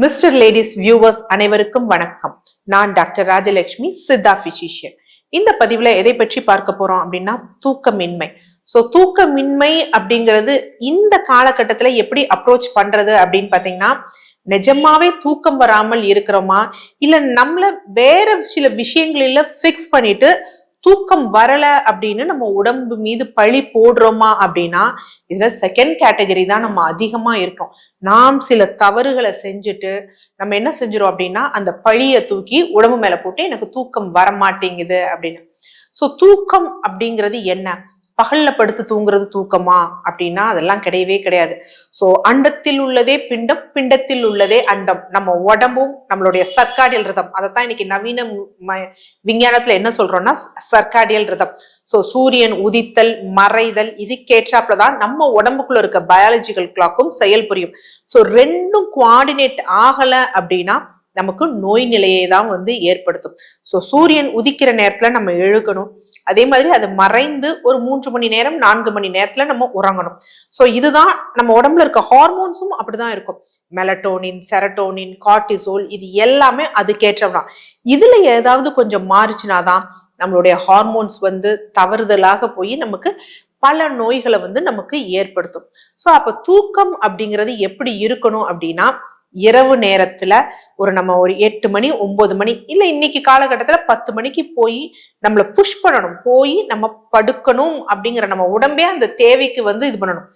Mister ladies viewers அனைவருக்கும் வணக்கம். நான் டாக்டர் ராஜலட்சுமி, சித்தா பிசிஷியன். இந்த பதிவுல எதை பற்றி பார்க்க போறோம் அப்படின்னா தூக்கமின்மை. தூக்கமின்மை அப்படிங்கிறது இந்த காலகட்டத்துல எப்படி அப்ரோச் பண்றது அப்படின்னு பாத்தீங்கன்னா, நிஜமாவே தூக்கம் வராமல் இருக்கிறோமா, இல்ல நம்மள வேற சில விஷயங்களில பிக்ஸ் பண்ணிட்டு தூக்கம் வரல அப்படின்னு நம்ம உடம்பு மீது பழி போடுறோமா அப்படின்னா, இதுல செகண்ட் கேட்டகரி தான் நம்ம அதிகமா இருக்கோம். நாம் சில தவறுகளை செஞ்சுட்டு நம்ம என்ன செஞ்சிரும் அப்படின்னா, அந்த பழிய தூக்கி உடம்பு மேல போட்டு எனக்கு தூக்கம் வர மாட்டேங்குது அப்படின்னு. தூக்கம் அப்படிங்கிறது என்ன? பகல்ல படுத்து தூங்குறது தூக்கமா அப்படின்னா அதெல்லாம் கிடையவே கிடையாது. அண்டத்தில் உள்ளதே பிண்டம், பிண்டத்தில் உள்ளதே அண்டம். நம்ம உடம்பும் நம்மளுடைய சர்க்காடியல் ரிதம், அதைத்தான் இன்னைக்கு நவீன விஞ்ஞானத்துல என்ன சொல்றோம்னா சர்க்காடியல் ரிதம். சூரியன் உதித்தல் மறைதல் இதுக்கேற்றாப்புலதான் நம்ம உடம்புக்குள்ள இருக்க பயாலஜிக்கல் கிளாக்கும் செயல் புரியும். ரெண்டும் கோஆர்டினேட் ஆகல அப்படின்னா நமக்கு நோய் நிலையை தான் ஏற்படுத்தும். சூரியன் உதிக்கிற நேரத்துல நம்ம எழுக்கணும், அதே மாதிரி அது மறைந்து ஒரு 3 மணி நேரம் 4 மணி நேரத்துல நம்ம உறங்கணும். இதுதான் நம்ம உடம்புல இருக்க ஹார்மோன்ஸும் அப்படிதான் இருக்கும். மெலட்டோனின், செரட்டோனின், கார்டிசோல் இது எல்லாமே அதுக்கேற்றதான். இதுல ஏதாவது கொஞ்சம் மாறுச்சுனாதான் நம்மளுடைய ஹார்மோன்ஸ் தவறுதலாக போய் நமக்கு பல நோய்களை நமக்கு ஏற்படுத்தும். அப்ப தூக்கம் அப்படிங்கிறது எப்படி இருக்கணும் அப்படின்னா, இரவு நேரத்துல நம்ம ஒரு 8 மணி 9 மணி இல்ல இன்னைக்கு காலகட்டத்துல 10 மணிக்கு போய் நம்மள புஷ் பண்ணணும், போய் நம்ம படுக்கணும் அப்படிங்கிற நம்ம உடம்பே அந்த தேவைக்கு இது பண்ணணும்.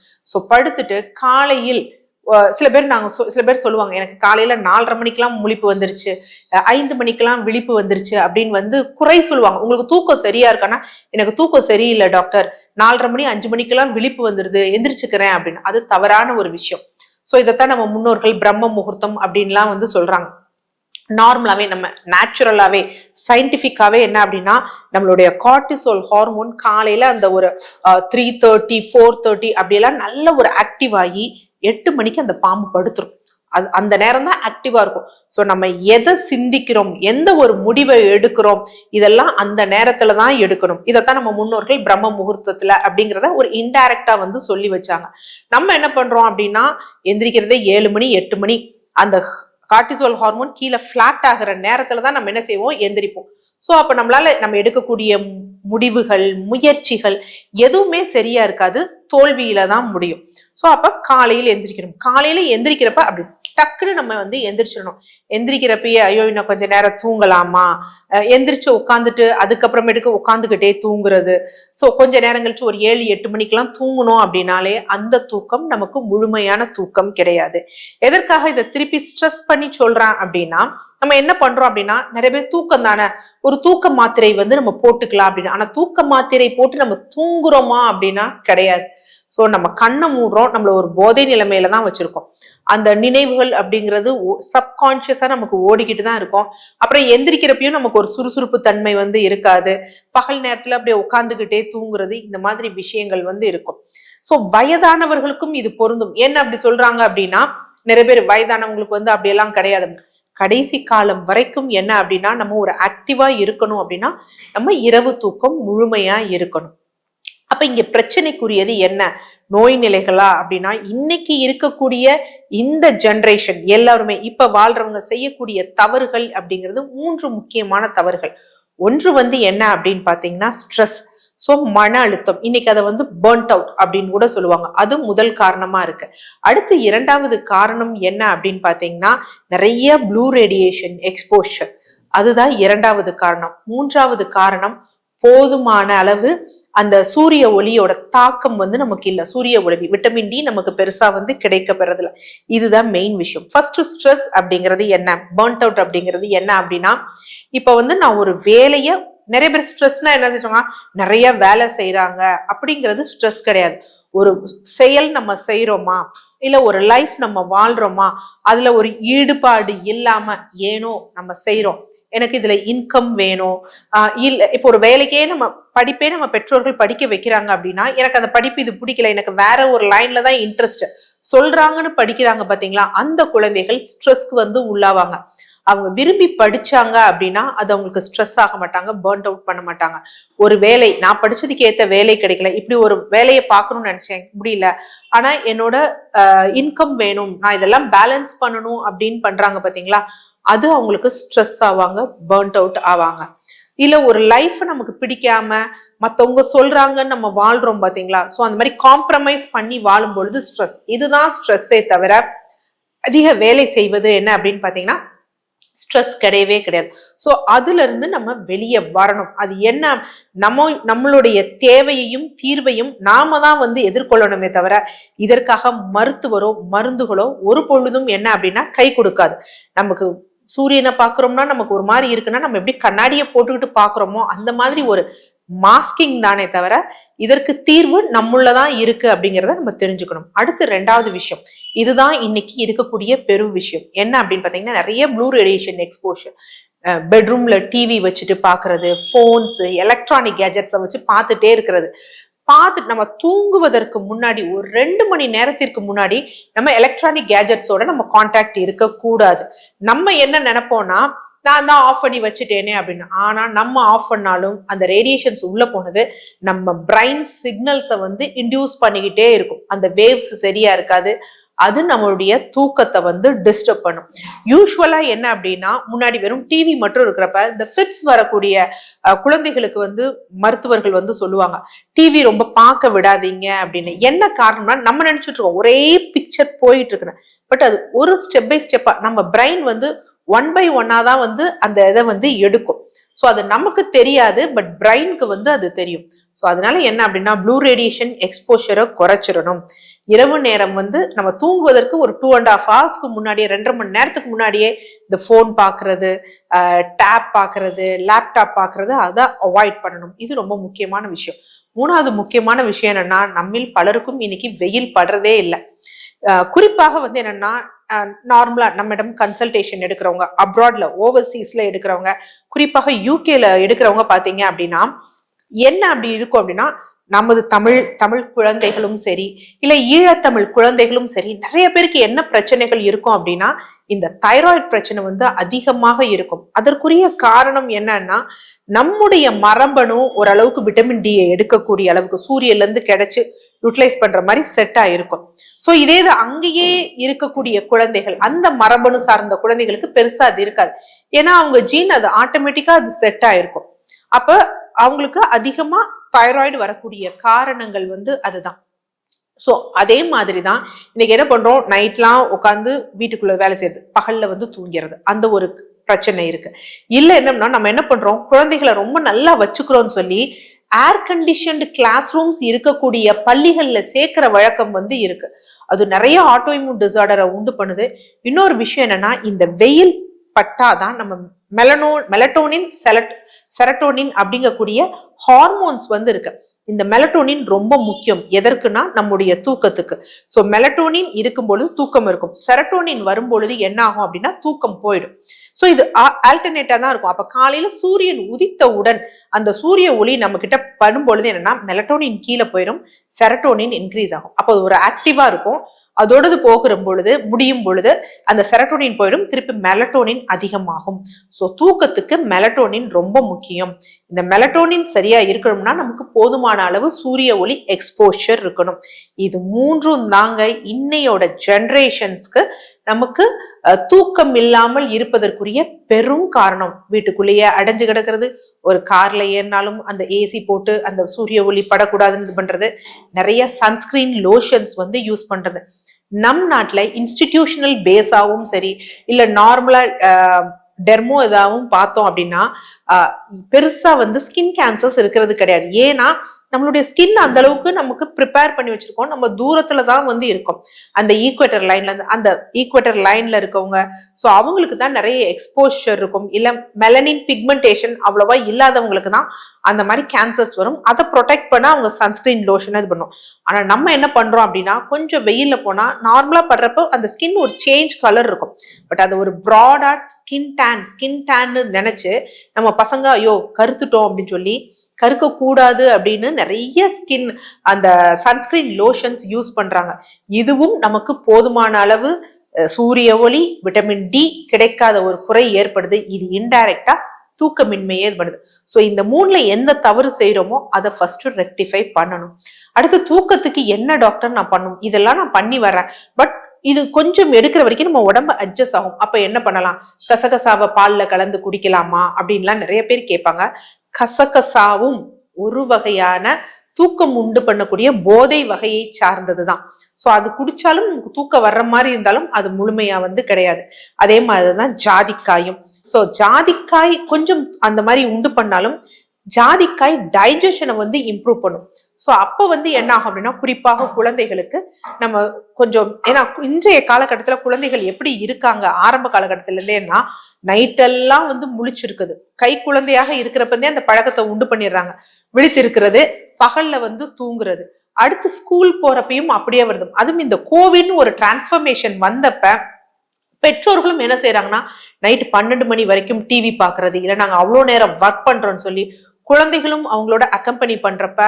படுத்துட்டு காலையில் சில பேர் சொல்லுவாங்க, எனக்கு காலையில 4:30 மணிக்கெல்லாம் முழிப்பு வந்துருச்சு, 5 மணிக்கெல்லாம் விழிப்பு வந்துருச்சு அப்படின்னு குறை சொல்லுவாங்க. உங்களுக்கு தூக்கம் சரியா இருக்கான்னா, எனக்கு தூக்கம் சரியில்லை டாக்டர், 4:30 மணி 5 மணிக்கெல்லாம் விழிப்பு வந்துருது, எந்திரிச்சுக்கிறேன் அப்படின்னு. அது தவறான ஒரு விஷயம். இதைத்தான் நம்ம முன்னோர்கள் பிரம்ம முகூர்த்தம் அப்படின்லாம் சொல்றாங்க. நார்மலாவே நம்ம நேச்சுரலாவே சயின்டிபிக்காவே என்ன அப்படின்னா, நம்மளுடைய கார்டிசோல் ஹார்மோன் காலையில அந்த ஒரு 3:30 4:30 அப்படியெல்லாம் நல்ல ஒரு ஆக்டிவ் ஆகி 8 மணிக்கு அந்த பாம்பு படுத்துரும். அந்த நேரம் தான் ஆக்டிவா இருக்கும். நம்ம எதை சிந்திக்கிறோம், எந்த ஒரு முடிவை எடுக்கிறோம், இதெல்லாம் அந்த நேரத்துலதான் எடுக்கணும். இதைத்தான் நம்ம முன்னோர்கள் பிரம்ம முகூர்த்தத்துல அப்படிங்கிறத ஒரு இன்டைரக்டா சொல்லி வச்சாங்க. நம்ம என்ன பண்றோம் அப்படின்னா, எந்திரிக்கிறதே 7 மணி 8 மணி, அந்த கார்டிசோல் ஹார்மோன் கீழே பிளாட் ஆகிற நேரத்துலதான் நம்ம என்ன செய்வோம், எந்திரிப்போம். அப்ப நம்ம எடுக்கக்கூடிய முடிவுகள், முயற்சிகள் எதுவுமே சரியா இருக்காது, தோல்வியில தான் முடியும். அப்ப காலையில எந்திரிக்கணும். காலையில எந்திரிக்கிறப்ப அப்படி டக்குன்னு நம்ம எந்திரிச்சிடணும். எந்திரிக்கிறப்பயே ஐயோ இன்னும் கொஞ்ச நேரம் தூங்கலாமா, எந்திரிச்சு உட்காந்துட்டு அதுக்கப்புறமேட்டுக்கு உட்காந்துக்கிட்டே தூங்குறது. கொஞ்ச நேரம் கழிச்சு ஒரு 7 8 மணிக்கெல்லாம் தூங்கணும் அப்படின்னாலே அந்த தூக்கம் நமக்கு முழுமையான தூக்கம் கிடையாது. எதற்காக இதை திருப்பி ஸ்ட்ரெஸ் பண்ணி சொல்றேன் அப்படின்னா, நம்ம என்ன பண்றோம் அப்படின்னா, நிறைய பேர் தூக்கம் தானே, ஒரு தூக்க மாத்திரை நம்ம போட்டுக்கலாம் அப்படின்னு. ஆனா தூக்க மாத்திரை போட்டு நம்ம தூங்குறோமா அப்படின்னா கிடையாது. நம்ம கண்ணை மூடுறோம், நம்மள ஒரு போதை நிலைமையில தான் வச்சிருக்கோம். அந்த நினைவுகள் அப்படிங்கிறது சப்கான்சியஸா நமக்கு ஓடிக்கிட்டு தான் இருக்கும். அப்புறம் எந்திரிக்கிறப்பையும் நமக்கு ஒரு சுறுசுறுப்பு தன்மை இருக்காது. பகல் நேரத்துல அப்படியே உட்கார்ந்துகிட்டே தூங்குறது, இந்த மாதிரி விஷயங்கள் இருக்கும். வயதானவர்களுக்கும் இது பொருந்தும். என்ன அப்படி சொல்றாங்க அப்படின்னா, நிறைய பேர் வயதானவங்களுக்கு அப்படியெல்லாம் கிடையாது. கடைசி காலம் வரைக்கும் என்ன அப்படின்னா, நம்ம ஒரு ஆக்டிவா இருக்கணும் அப்படின்னா நம்ம இரவு தூக்கம் முழுமையா இருக்கணும். அப்ப இங்க பிரச்சனைக்குரியது என்ன, நோய் நிலைகளா அப்படின்னா, இன்னைக்கு இருக்கக்கூடிய இந்த ஜெனரேஷன் எல்லாருமே இப்ப வாழ்றவங்க செய்யக்கூடிய தவறுகள் அப்படிங்கிறது 3 முக்கியமான தவறுகள். ஒன்று என்ன அப்படின்னு பாத்தீங்கன்னா ஸ்ட்ரெஸ். மன அழுத்தம், இன்னைக்கு அதை பர்ன்ட் அவுட் அப்படின்னு கூட சொல்லுவாங்க. அது முதல் காரணமா இருக்கு. அடுத்து 2வது காரணம் என்ன அப்படின்னு பாத்தீங்கன்னா, நிறைய ப்ளூ ரேடியேஷன் எக்ஸ்போஷர், அதுதான் 2வது காரணம். 3வது காரணம் போதுமான அளவு அந்த சூரிய ஒளியோட தாக்கம் நமக்கு இல்ல. சூரிய ஒளி, விட்டமின் டி நமக்கு பெருசா கிடைக்க பெறதில்ல. இதுதான் மெயின் விஷயம். ஃபர்ஸ்ட் ஸ்ட்ரெஸ் அப்படிங்கிறது என்ன, பர்ன்ட் அவுட் அப்படிங்கிறது என்ன அப்படின்னா, இப்ப நான் ஒரு வேலைய, நிறைய பேர் ஸ்ட்ரெஸ்னா என்ன சொல்றாங்க, நிறைய வேலை செய்யறாங்க அப்படிங்கிறது ஸ்ட்ரெஸ் கிடையாது. ஒரு செயல் நம்ம செய்யறோமா, இல்ல ஒரு லைஃப் நம்ம வாழ்றோமா, அதுல ஒரு ஈடுபாடு இல்லாம ஏனோ நம்ம செய்யறோம், எனக்கு இதுல இன்கம் வேணும், இல்ல இப்போ ஒரு வேலைக்கே நம்ம படிப்பே நம்ம பெற்றோர்கள் படிக்க வைக்கிறாங்க அப்படின்னா, எனக்கு அந்த படிப்பு இது பிடிக்கல, எனக்கு வேற ஒரு லைன்ல தான் இன்ட்ரெஸ்ட் சொல்றாங்கன்னு படிக்கிறாங்க பாத்தீங்களா, அந்த குழந்தைகள் ஸ்ட்ரெஸ்க்கு உள்ளாவாங்க. அவங்க விரும்பி படிச்சாங்க அப்படின்னா அது அவங்களுக்கு ஸ்ட்ரெஸ் ஆக மாட்டாங்க, பர்ன் அவுட் பண்ண மாட்டாங்க. ஒரு வேலை, நான் படிச்சதுக்கு ஏத்த வேலை கிடைக்கல, இப்படி ஒரு வேலையை பார்க்கணும்னு நினைச்சேன், முடியல, ஆனா என்னோட இன்கம் வேணும், நான் இதெல்லாம் பேலன்ஸ் பண்ணணும் அப்படின்னு பண்றாங்க பாத்தீங்களா, அது அவங்களுக்கு ஸ்ட்ரெஸ் ஆவாங்க, பர்ன் அவுட் ஆவாங்க. இல்ல ஒரு லைஃப் நமக்கு பிடிக்காம மத்தவங்க சொல்றாங்கன்னு நம்ம வாழ்றோம் பாத்தீங்களா, சோ அந்த மாதிரி காம்ப்ரமைஸ் பண்ணி வாழும் பொழுது ஸ்ட்ரெஸ். இதுதான் ஸ்ட்ரெஸ்ஸே தவிர அதிக வேலை செய்வது என்ன அப்படின்னு பாத்தீங்கன்னா ஸ்ட்ரெஸ் கிடையவே கிடையாது. சோ அதுல இருந்து நம்ம வெளியே வரணும். அது என்ன, நம்மளுடைய தேவையையும் தீர்வையும் நாம தான் வந்து எதிர்கொள்ளணுமே தவிர இதற்காக மருத்துவரோ மருந்துகளோ ஒரு பொழுதும் என்ன அப்படின்னா கை கொடுக்காது. நமக்கு சூரியனை பாக்குறோம்னா நமக்கு ஒரு மாதிரி இருக்குன்னா நம்ம எப்படி கண்ணாடியை போட்டுக்கிட்டு பாக்குறோமோ அந்த மாதிரி ஒரு மாஸ்கிங் தானே தவிர இதற்கு தீர்வு நம்மளதான் இருக்கு அப்படிங்கிறத நம்ம தெரிஞ்சுக்கணும். அடுத்து ரெண்டாவது விஷயம், இதுதான் இன்னைக்கு இருக்கக்கூடிய பெரும் விஷயம் என்ன அப்படின்னு பாத்தீங்கன்னா, நிறைய ப்ளூ ரேடியேஷன் எக்ஸ்போஷர். பெட்ரூம்ல டிவி வச்சுட்டு பாக்குறது, போன்ஸ், எலக்ட்ரானிக் கேஜெட்ஸை வச்சு பார்த்துட்டே இருக்கிறது. பார்த்துட்டு நம்ம தூங்குவதற்கு முன்னாடி ஒரு 2 மணி நேரத்திற்கு முன்னாடி நம்ம எலக்ட்ரானிக் கேஜெட்ஸோட நம்ம கான்டாக்ட் இருக்கக்கூடாது. நம்ம என்ன நினைப்போம்னா, நான் தான் ஆஃப் பண்ணி வச்சுட்டேனே அப்படின்னு. ஆனா நம்ம ஆஃப் பண்ணாலும் அந்த ரேடியேஷன்ஸ் உள்ள போனது நம்ம பிரைன் சிக்னல்ஸை வந்து இன்டியூஸ் பண்ணிக்கிட்டே இருக்கும். அந்த வேவ்ஸ் சரியா இருக்காது, அது நம்மளுடைய தூக்கத்தை வந்து டிஸ்டர்ப் பண்ணும். யூஸ்வலா என்ன அப்படின்னா, முன்னாடி வெறும் டிவி மட்டும் இருக்கிறப்ப இந்த ஃபிட்ஸ் வரக்கூடிய குழந்தைகளுக்கு வந்து மருத்துவர்கள் வந்து சொல்லுவாங்க, டிவி ரொம்ப பார்க்க விடாதீங்க அப்படின்னு. என்ன காரணம்னா, நம்ம நினைச்சிட்டு இருக்கோம் ஒரே பிக்சர் போயிட்டு இருக்கு, பட் அது ஒரு ஸ்டெப் பை ஸ்டெப்பா நம்ம பிரைன் வந்து 1 by 1 தான் வந்து அந்த இதை வந்து எடுக்கும். ஸோ அது நமக்கு தெரியாது, பட் பிரைனுக்கு வந்து அது தெரியும். ஸோ அதனால என்ன அப்படின்னா, ப்ளூ ரேடியேஷன் எக்ஸ்போஷரை குறைச்சிடணும். இரவு நேரம் வந்து நம்ம தூங்குவதற்கு ஒரு 2.5 hours முன்னாடியே, 2.5 மணி நேரத்துக்கு முன்னாடியே இந்த போன் பாக்குறது, டேப் பாக்குறது, லேப்டாப் பாக்குறது, அதை அவாய்ட் பண்ணணும். இது ரொம்ப முக்கியமான விஷயம். மூணாவது முக்கியமான விஷயம் என்னன்னா, நம்மில் பலருக்கும் இன்னைக்கு வெயில் படுறதே இல்லை. குறிப்பாக வந்து என்னன்னா, நார்மலா நம்மிடம் கன்சல்டேஷன் எடுக்கிறவங்க, அப்ராட்ல ஓவர்சீஸ்ல எடுக்கிறவங்க, குறிப்பாக யூகேல எடுக்கிறவங்க பாத்தீங்க அப்படின்னா என்ன அப்படி இருக்கும் அப்படின்னா, நமது தமிழ் குழந்தைகளும் சரி, இல்ல ஈழத்தமிழ் குழந்தைகளும் சரி, நிறைய பேருக்கு என்ன பிரச்சனைகள் இருக்கும் அப்படின்னா, இந்த தைராய்டு பிரச்சனை வந்து அதிகமாக இருக்கும். அதற்குரிய காரணம் என்னன்னா, நம்முடைய மரபணு ஓரளவுக்கு விட்டமின் டி எடுக்கக்கூடிய அளவுக்கு சூரியன்ல இருந்து கிடைச்சு யூட்டிலைஸ் பண்ற மாதிரி செட் ஆயிருக்கும். சோ இதே அங்கேயே இருக்கக்கூடிய குழந்தைகள், அந்த மரபணு சார்ந்த குழந்தைகளுக்கு பெருசா அது இருக்காது. ஏன்னா அவங்க ஜீன் அது ஆட்டோமேட்டிக்கா அது செட் ஆயிருக்கும். அப்ப அவங்களுக்கு அதிகமா தைராய்டு வரக்கூடிய காரணங்கள் வந்து அதுதான். சோ அதே மாதிரிதான் இன்னைக்கு என்ன பண்றோம், நைட்லாம் உட்காந்து வீட்டுக்குள்ள வேலை செய்யறது, பகல்ல வந்து தூங்கிறது, அந்த ஒரு பிரச்சனை இருக்கு. இல்ல என்னன்னா, நம்ம என்ன பண்றோம், குழந்தைகளை ரொம்ப நல்லா வச்சுக்கிறோம்னு சொல்லி ஏர் கண்டிஷன்டு கிளாஸ் ரூம்ஸ் இருக்கக்கூடிய பள்ளிகள்ல சேர்க்கிற வழக்கம் வந்து இருக்கு. அது நிறைய ஆட்டோஇம்யூன் டிசார்டரை உண்டு பண்ணுது. இன்னொரு விஷயம் என்னன்னா, இந்த வெயில் பட்டாதான் நம்ம மெலட்டோனின், செரட்டோனின் அப்படிங்கக்கூடிய ஹார்மோன்ஸ் வந்து இருக்கு. இந்த மெலட்டோனின் ரொம்ப முக்கியம். எதற்குன்னா, நம்முடைய தூக்கத்துக்கு. சோ மெலட்டோனின் இருக்கும் பொழுது தூக்கம் இருக்கும், செரட்டோனின் வரும் பொழுது என்ன ஆகும் அப்படின்னா தூக்கம் போயிடும். சோ இது ஆல்டர்னேட்டா தான் இருக்கும். அப்ப காலையில சூரியன் உதித்தவுடன் அந்த சூரிய ஒளி நம்ம கிட்ட படும் பொழுது என்னன்னா, மெலட்டோனின் கீழே போயிடும், செரட்டோனின் இன்க்ரீஸ் ஆகும். அப்போ ஒரு ஆக்டிவா இருக்கும். அதோடது போகிற பொழுது, முடியும் பொழுது அந்த செரட்டோனின் போயிடும், திருப்பி மெலட்டோனின் அதிகமாகும். சோ தூக்கத்துக்கு மெலட்டோனின் ரொம்ப முக்கியம். இந்த மெலட்டோனின் சரியா இருக்கணும்னா நமக்கு போதுமான அளவு சூரிய ஒளி எக்ஸ்போஷர் இருக்கணும். இது மூன்றும் தாங்க இன்னையோட ஜெனரேஷன்ஸ்க்கு நமக்கு தூக்கம் இல்லாமல் இருப்பதற்குரிய பெரும் காரணம். வீட்டுக்குள்ளேயே அடைஞ்சு கிடக்கிறது, ஒரு கார்ல ஏறினாலும் அந்த ஏசி போட்டு அந்த சூரிய ஒளி படக்கூடாதுன்னு இது பண்றது, நிறைய சன்ஸ்கிரீன் லோஷன்ஸ் வந்து யூஸ் பண்றது. நம் நாட்டுல இன்ஸ்டிடியூஷனல் பேஸாவும் சரி, இல்ல நார்மலா டெர்மோ ஏதாவும் பார்த்தோம் அப்படின்னா பெருசா வந்து ஸ்கின் கேன்சர்ஸ் இருக்கிறது கிடையாது. ஏன்னா நம்மளுடைய ஸ்கின் அந்த அளவுக்கு நமக்கு ப்ரிப்பேர் பண்ணி வச்சிருக்கோம். நம்ம தூரத்துல தான் வந்து இருக்கோம் அந்த ஈக்குவேட்டர் லைன்ல இருந்து. அந்த ஈக்குவேட்டர் லைன்ல இருக்கவங்க, ஸோ அவங்களுக்கு தான் நிறைய எக்ஸ்போஷர் இருக்கும். இல்ல மெலனின் பிக்மெண்டேஷன் அவ்வளவா இல்லாதவங்களுக்கு தான் அந்த மாதிரி கேன்சர்ஸ் வரும். அதை ப்ரொடெக்ட் பண்ண அவங்க சன்ஸ்கிரீன் லோஷன் இது பண்ணும். ஆனா நம்ம என்ன பண்றோம் அப்படின்னா, கொஞ்சம் வெயில்ல போனா நார்மலா படுறப்போ அந்த ஸ்கின் ஒரு சேஞ்ச் கலர் இருக்கும், பட் அது ஒரு ப்ராடா ஸ்கின் டேன்னு நினைச்சு நம்ம பசங்க ஐயோ கருத்துட்டோம் அப்படின்னு சொல்லி கருக்க கூடாது அப்படின்னு நிறைய ஸ்கின் அந்த சன்ஸ்கிரீன் லோஷன்ஸ் யூஸ் பண்றாங்க. இதுவும் நமக்கு போதுமான அளவு சூரிய ஒளி, விட்டமின் டி கிடைக்காத ஒரு குறை ஏற்படுது. இது இன்டைரக்டா தூக்கமின்மையே இது பண்ணுது. சோ இந்த மூணுல எந்த தவறு செய்யறோமோ அதை ஃபர்ஸ்ட் ரெக்டிஃபை பண்ணணும். அடுத்து தூக்கத்துக்கு என்ன டாக்டர் நான் பண்ணணும், இதெல்லாம் நான் பண்ணி வர்றேன், பட் இது கொஞ்சம் எடுக்கிற வரைக்கும் நம்ம உடம்பு அட்ஜஸ்ட் ஆகும். அப்ப என்ன பண்ணலாம், கசகசாவை பால்ல கலந்து குடிக்கலாமா அப்படின்லாம் நிறைய பேர் கேட்பாங்க. கசகசாவும் ஒரு வகையான தூக்கம் உண்டு பண்ணக்கூடிய போதை வகையை சார்ந்ததுதான். சோ அது குடிச்சாலும் நமக்கு தூக்கம் வர்ற மாதிரி இருந்தாலும் அது முழுமையா கிடையாது. அதே மாதிரிதான் ஜாதிக்காயும். சோ ஜாதிக்காய் கொஞ்சம் அந்த மாதிரி உண்டு பண்ணாலும் ஜாதிக்காய் டைஜஷனை இம்ப்ரூவ் பண்ணும். சோ அப்ப என்ன ஆகும் அப்படின்னா, குறிப்பாக குழந்தைகளுக்கு நம்ம கொஞ்சம், ஏன்னா இன்றைய காலகட்டத்துல குழந்தைகள் எப்படி இருக்காங்க ஆரம்ப காலகட்டத்துல இருந்தேன்னா, நைட்டெல்லாம் முழிச்சிருக்குது. கை குழந்தையாக இருக்கிறப்பந்தே அந்த பழக்கத்தை உண்டு பண்ணிடுறாங்க. விழித்து இருக்கிறது, பகல்ல தூங்குறது. அடுத்து ஸ்கூல் போறப்பையும் அப்படியே வருது. அதுவும் இந்த கோவிட்னு ஒரு டிரான்ஸ்பர்மேஷன் வந்தப்ப பெற்றோர்களும் என்ன செய்யறாங்கன்னா, நைட்டு 12 மணி வரைக்கும் டிவி பாக்குறது, இல்ல நாங்க அவ்வளவு நேரம் ஒர்க் பண்றோம்னு சொல்லி குழந்தைகளும் அவங்களோட அக்கம்பனி பண்றப்ப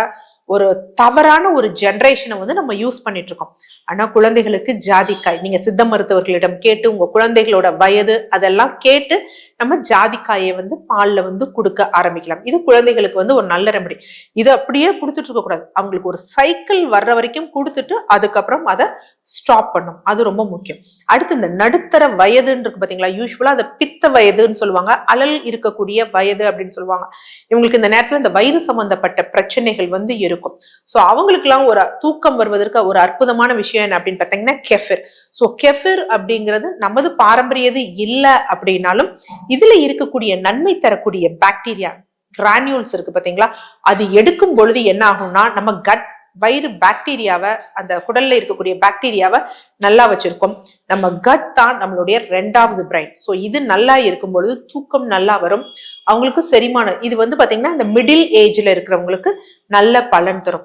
ஒரு தவறான ஒரு ஜெனரேஷனை நம்ம யூஸ் பண்ணிட்டு இருக்கோம். ஆனா குழந்தைகளுக்கு ஜாதிக்காய், நீங்க சித்த மருத்துவர்களிடம் கேட்டு உங்க குழந்தைகளோட வயது அதெல்லாம் கேட்டு நம்ம ஜாதிக்காயை பால்ல கொடுக்க ஆரம்பிக்கலாம். இது குழந்தைகளுக்கு ஒரு நல்ல ரெமடி. இது அப்படியே கொடுத்துட்டு இருக்க கூடாது. அவங்களுக்கு ஒரு சைக்கிள் வர்ற வரைக்கும் கொடுத்துட்டு அதுக்கப்புறம் அதை ஸ்டாப் பண்ணும். அது ரொம்ப முக்கியம். அடுத்து இந்த நடுத்தர வயதுன்னு இருக்கு பாத்தீங்களா, யூஸ்வலா அதை பித்த வயதுன்னு சொல்லுவாங்க, அழல் இருக்கக்கூடிய வயது அப்படின்னு சொல்லுவாங்க. இவங்களுக்கு இந்த நேரத்துல இந்த வயிறு சம்பந்தப்பட்ட பிரச்சனைகள் இருக்கும். சோ அவங்களுக்கு எல்லாம் ஒரு தூக்கம் வருவதற்கு ஒரு அற்புதமான விஷயம் என்ன அப்படின்னு பாத்தீங்கன்னா கெஃபிர். சோ கெஃபிர் அப்படிங்கிறது நமது பாரம்பரியது இல்ல அப்படின்னாலும் இதுல இருக்கக்கூடிய நன்மை தரக்கூடிய பாக்டீரியா கிரானியூல்ஸ் இருக்கு பாத்தீங்களா, அது எடுக்கும் பொழுது என்ன ஆகும்னா நம்ம கட் வயிறு பாக்டீரியாவை, அந்த குடல்ல இருக்கக்கூடிய பாக்டீரியாவை நல்லா வச்சிருக்கோம். நம்ம கட் தான் நம்மளுடைய 2வது பிரைன். சோ இது நல்லா இருக்கும் பொழுது தூக்கம் நல்லா வரும். அவங்களுக்கு செரிமானம் இது பாத்தீங்கன்னா இந்த மிடில் ஏஜ்ல இருக்கிறவங்களுக்கு நல்ல பலன் தரும்.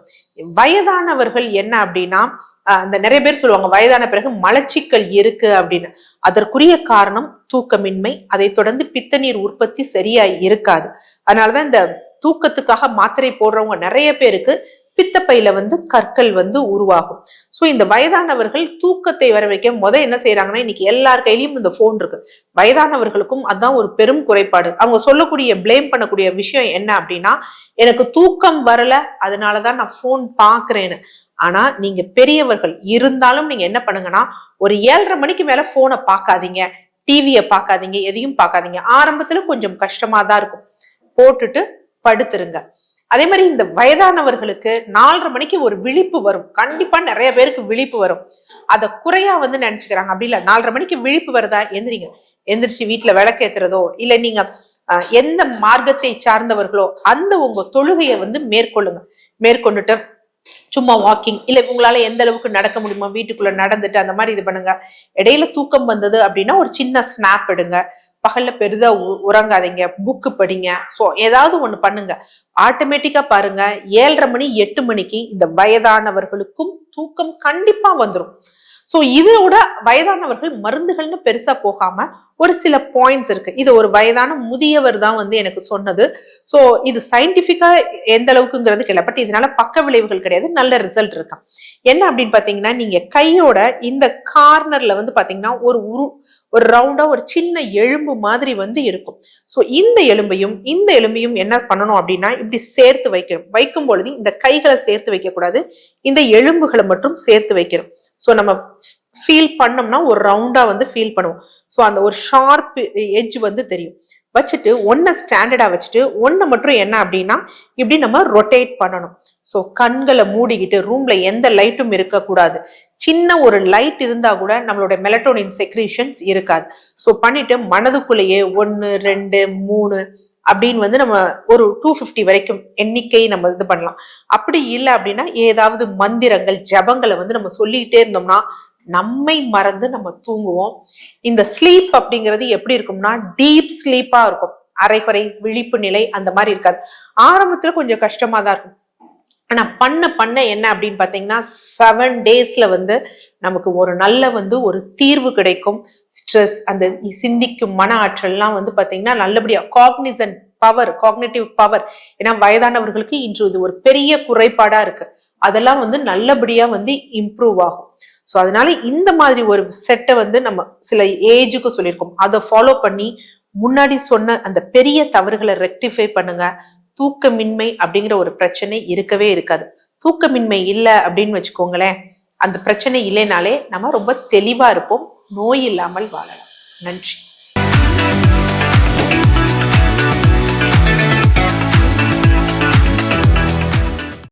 வயதானவர்கள் என்ன அப்படின்னா, அந்த நிறைய பேர் சொல்லுவாங்க வயதான பிறகு மலச்சிக்கல் இருக்கு அப்படின்னு. அதற்குரிய காரணம் தூக்கமின்மை. அதை தொடர்ந்து பித்த நீர் உற்பத்தி சரியா இருக்காது. அதனாலதான் இந்த தூக்கத்துக்காக மாத்திரை போடுறவங்க நிறைய பேருக்கு பித்தப்பையில கற்கள் உருவாகும். சோ இந்த வயதானவர்கள் தூக்கத்தை வர வைக்க என்ன செய்யறாங்கன்னா, இன்னைக்கு எல்லார் கையிலயும் இந்த போன் இருக்கு. வயதானவர்களுக்கும் அதான் ஒரு பெரும் குறைபாடு. அவங்க சொல்லக்கூடிய பிளேம் பண்ணக்கூடிய விஷயம் என்ன அப்படின்னா, எனக்கு தூக்கம் வரல அதனாலதான் நான் போன் பாக்குறேன்னு. ஆனா நீங்க பெரியவர்கள் இருந்தாலும் நீங்க என்ன பண்ணுங்கன்னா, ஒரு 7:30 மணிக்கு மேல போனை பாக்காதீங்க, டிவிய பாக்காதீங்க, எதையும் பாக்காதீங்க. ஆரம்பத்துல கொஞ்சம் கஷ்டமா தான் இருக்கும், போட்டுட்டு படுத்துருங்க. அதே மாதிரி இந்த வயதானவர்களுக்கு 4:30 மணிக்கு ஒரு விழிப்பு வரும். கண்டிப்பா நிறைய பேருக்கு விழிப்பு வரும். அத குறையா நினைச்சுக்கிறாங்க. அப்படி இல்ல, 4:30 மணிக்கு விழிப்பு வருதா, எந்திரிங்க. எந்திரிச்சு வீட்டுல விளக்கேத்துறதோ, இல்ல நீங்க எந்த மார்க்கத்தை சார்ந்தவர்களோ அந்த உங்க தொழுகையை மேற்கொள்ளுங்க. மேற்கொண்டுட்டு சும்மா வாக்கிங், இல்ல உங்களால எந்த அளவுக்கு நடக்க முடியுமோ வீட்டுக்குள்ள நடந்துட்டு அந்த மாதிரி இது பண்ணுங்க. இடையில தூக்கம் வந்தது அப்படின்னா ஒரு சின்ன ஸ்னாப் எடுங்க. பகல்ல பெரிதா உறங்காதீங்க, புக்கு படிங்க. சோ ஏதாவது ஒண்ணு பண்ணுங்க. ஆட்டோமேட்டிக்கா பாருங்க 7:30 மணி 8 மணிக்கு இந்த வயதானவர்களுக்கும் தூக்கம் கண்டிப்பா வந்துடும். சோ இதோட வயதானவர்கள் மருந்துகள்னு பெருசா போகாம ஒரு சில பாயிண்ட்ஸ் இருக்கு. இது ஒரு வயதான முதியவர் தான் எனக்கு சொன்னது. சோ இது சயின்டிபிக்கா எந்த அளவுக்குங்கிறது கேட்கல, பட் இதனால பக்க விளைவுகள் கிடையாது, நல்ல ரிசல்ட் இருக்கா. என்ன அப்படின்னு பாத்தீங்கன்னா, நீங்க கையோட இந்த கார்னர்ல பாத்தீங்கன்னா ஒரு ரவுண்டா ஒரு சின்ன எலும்பு மாதிரி இருக்கும். சோ இந்த எலும்பையும் என்ன பண்ணணும் அப்படின்னா, இப்படி சேர்த்து வைக்கணும். வைக்கும் பொழுது இந்த கைகளை சேர்த்து வைக்க கூடாது, இந்த எலும்புகளை மட்டும் சேர்த்து வைக்கணும். சோ நம்ம ஃபீல் பண்ணோம்னா ஒரு ரவுண்டா ஃபீல் பண்ணுவோம். சோ அந்த ஒரு ஷார்ப் எட்ஜ் தெரியும். வச்சுட்டு ஒன்ன ஸ்டாண்டர்டா வச்சுட்டு ஒன்ன மட்டும் என்ன அப்படின்னா இப்படி நம்ம ரொட்டேட் பண்ணணும். சோ கண்களை மூடிக்கிட்டு, ரூம்ல எந்த லைட்டும் இருக்கக்கூடாது. சின்ன ஒரு லைட் இருந்தா கூட நம்மளோட மெலட்டோனின் செக்ரீஷன்ஸ் இருக்காது. சோ பண்ணிட்டு மனதுக்குள்ளேயே 1 2 3 அப்படின்னு நம்ம ஒரு 250 வரைக்கும் எண்ணிக்கை நம்ம இது பண்ணலாம். அப்படி இல்லை அப்படின்னா ஏதாவது மந்திரங்கள் ஜபங்களை நம்ம சொல்லிக்கிட்டே இருந்தோம்னா நம்மை மறந்து நம்ம தூங்குவோம். இந்த ஸ்லீப் அப்படிங்கிறது எப்படி இருக்கும்னா டீப் ஸ்லீப்பா இருக்கும். அரைக்குறை விழிப்பு நிலை அந்த மாதிரி இருக்காது. ஆரம்பத்துல கொஞ்சம் கஷ்டமா தான் இருக்கும். ஆனா பண்ண என்ன அப்படின்னு பாத்தீங்கன்னா 7 டேஸ்ல நமக்கு ஒரு நல்ல ஒரு தீர்வு கிடைக்கும். ஸ்ட்ரெஸ், அந்த சிந்திக்கும் மன ஆற்றல்லாம் பாத்தீங்கன்னா நல்லபடியா காக்னிட்டிவ் பவர். ஏன்னா வயதானவர்களுக்கு இன்று இது ஒரு பெரிய குறைபாடா இருக்கு. அதெல்லாம் நல்லபடியா இம்ப்ரூவ் ஆகும். ஸோ அதனால இந்த மாதிரி ஒரு செட்டை வந்து நம்ம சில ஏஜுக்கு சொல்லியிருக்கோம். அதை ஃபாலோ பண்ணி முன்னாடி சொன்ன அந்த பெரிய தவறுகளை ரெக்டிஃபை பண்ணுங்க. தூக்கமின்மை அப்படிங்கிற ஒரு பிரச்சனை இருக்கவே இருக்காது. தூக்கமின்மை இல்லை அப்படின்னு வச்சுக்கோங்களேன், அந்த பிரச்சனை இல்லைனாலே நம்ம ரொம்ப தெளிவா இருப்போம், நோய் இல்லாமல் வாழலாம். நன்றி.